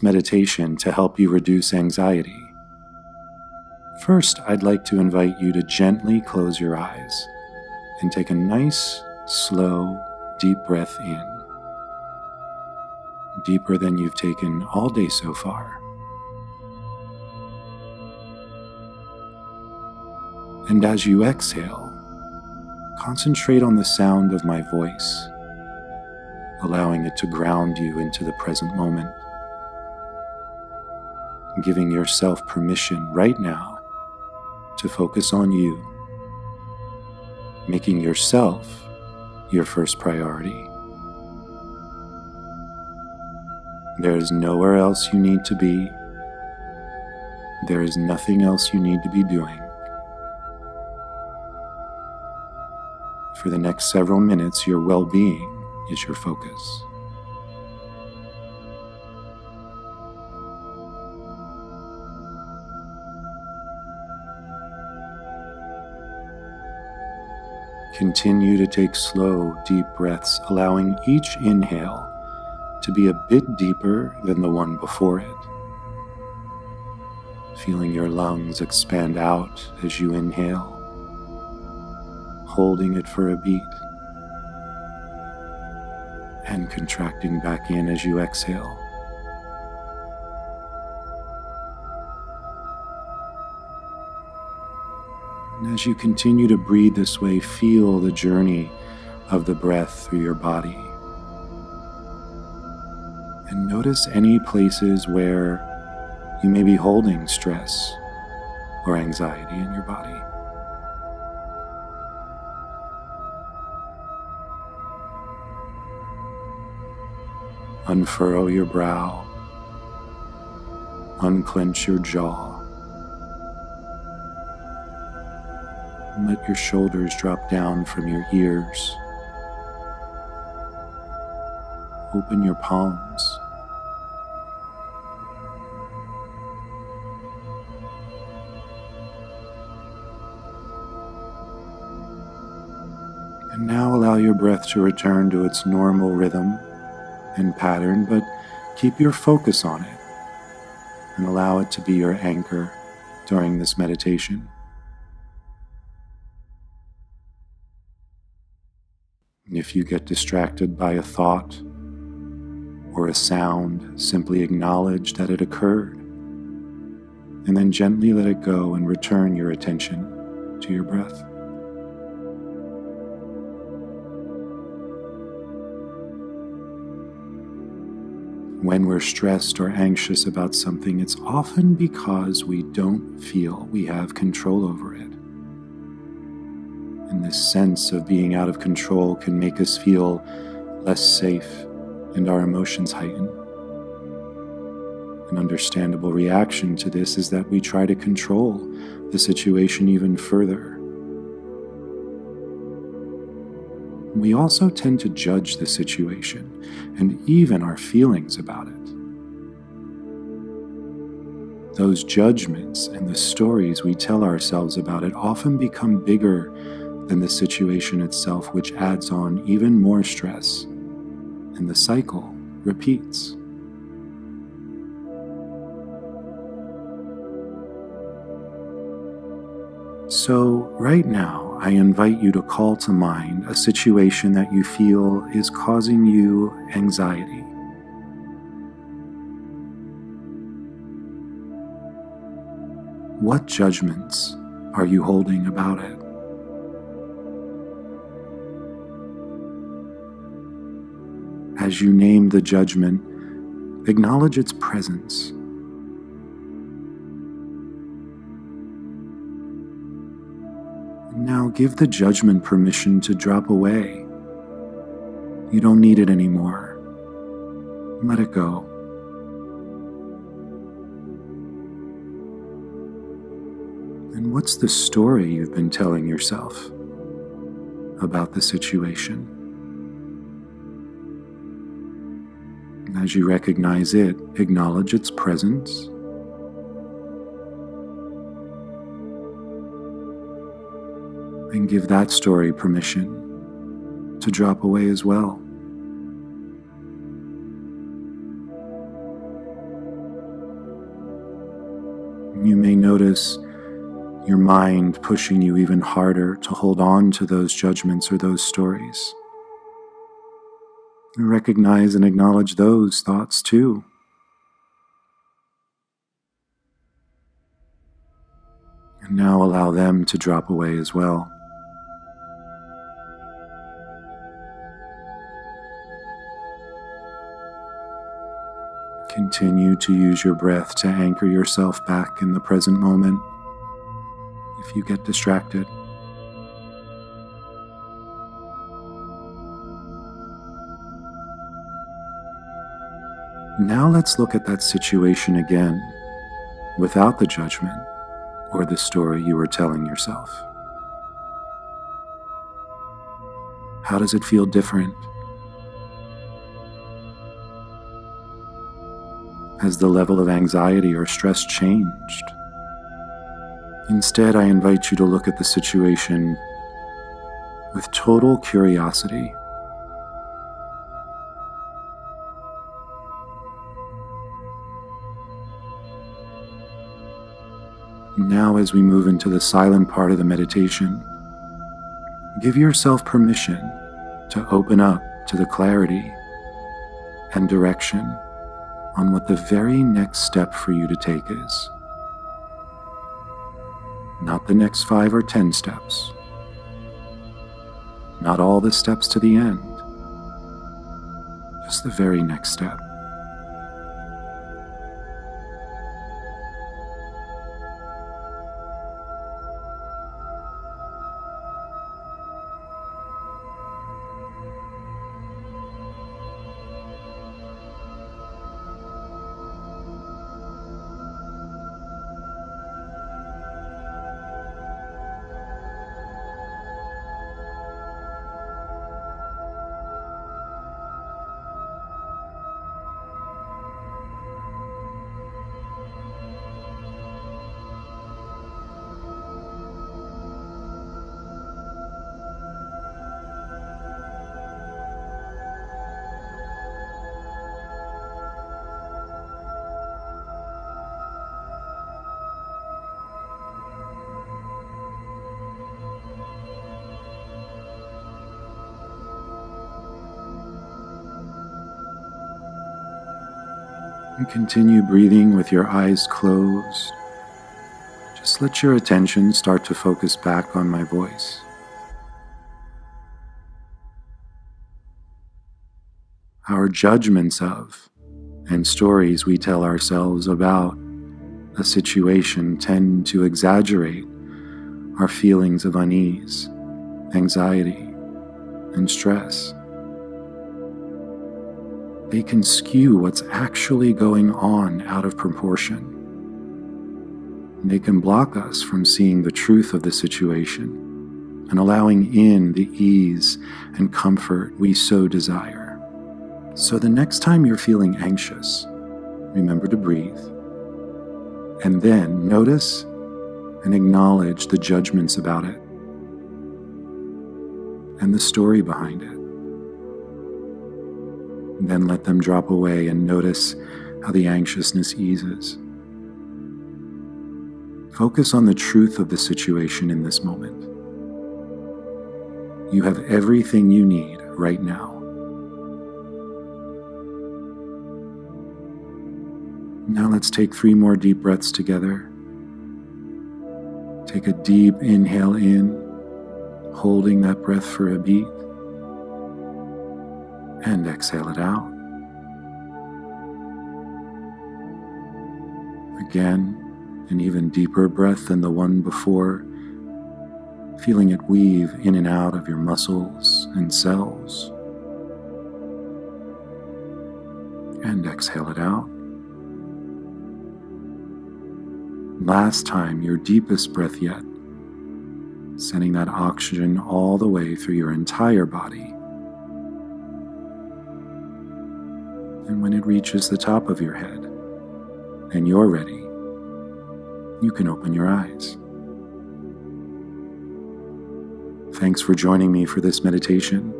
meditation to help you reduce anxiety. First, I'd like to invite you to gently close your eyes and take a nice, slow, deep breath in, deeper than you've taken all day so far. And as you exhale, concentrate on the sound of my voice, allowing it to ground you into the present moment, giving yourself permission right now to focus on you, making yourself your first priority. There is nowhere else you need to be. There is nothing else you need to be doing. For the next several minutes, your well-being is your focus. Continue to take slow, deep breaths, allowing each inhale to be a bit deeper than the one before it. Feeling your lungs expand out as you inhale, holding it for a beat, and contracting back in as you exhale. And as you continue to breathe this way, feel the journey of the breath through your body. And notice any places where you may be holding stress or anxiety in your body. Unfurrow your brow, unclench your jaw, and let your shoulders drop down from your ears. Open your palms. And now allow your breath to return to its normal rhythm and pattern, but keep your focus on it and allow it to be your anchor during this meditation. If you get distracted by a thought or a sound, simply acknowledge that it occurred, and then gently let it go and return your attention to your breath. When we're stressed or anxious about something, it's often because we don't feel we have control over it. And this sense of being out of control can make us feel less safe and our emotions heighten. An understandable reaction to this is that we try to control the situation even further. We also tend to judge the situation and even our feelings about it. Those judgments and the stories we tell ourselves about it often become bigger than the situation itself, which adds on even more stress, and the cycle repeats. So, right now, I invite you to call to mind a situation that you feel is causing you anxiety. What judgments are you holding about it? As you name the judgment, acknowledge its presence. Now give the judgment permission to drop away. You don't need it anymore. Let it go. And what's the story you've been telling yourself about the situation? As you recognize it, acknowledge its presence. And give that story permission to drop away as well. You may notice your mind pushing you even harder to hold on to those judgments or those stories. Recognize and acknowledge those thoughts too. And now allow them to drop away as well. Continue to use your breath to anchor yourself back in the present moment if you get distracted. Now let's look at that situation again, without the judgment or the story you were telling yourself. How does it feel different? Has the level of anxiety or stress changed? Instead, I invite you to look at the situation with total curiosity. Now, as we move into the silent part of the meditation, give yourself permission to open up to the clarity and direction on what the very next step for you to take is. Not the next 5 or 10 steps. Not all the steps to the end. Just the very next step. And continue breathing with your eyes closed. Just let your attention start to focus back on my voice. Our judgments of and stories we tell ourselves about a situation tend to exaggerate our feelings of unease, anxiety, and stress. They can skew what's actually going on out of proportion. They can block us from seeing the truth of the situation and allowing in the ease and comfort we so desire. So the next time you're feeling anxious, remember to breathe, and then notice and acknowledge the judgments about it and the story behind it. Then let them drop away and notice how the anxiousness eases. Focus on the truth of the situation in this moment. You have everything you need right now. Now let's take 3 more deep breaths together. Take a deep inhale in, holding that breath for a beat. And exhale it out. Again, an even deeper breath than the one before, feeling it weave in and out of your muscles and cells. And exhale it out. Last time, your deepest breath yet, sending that oxygen all the way through your entire body. And when it reaches the top of your head and you're ready, you can open your eyes. Thanks for joining me for this meditation.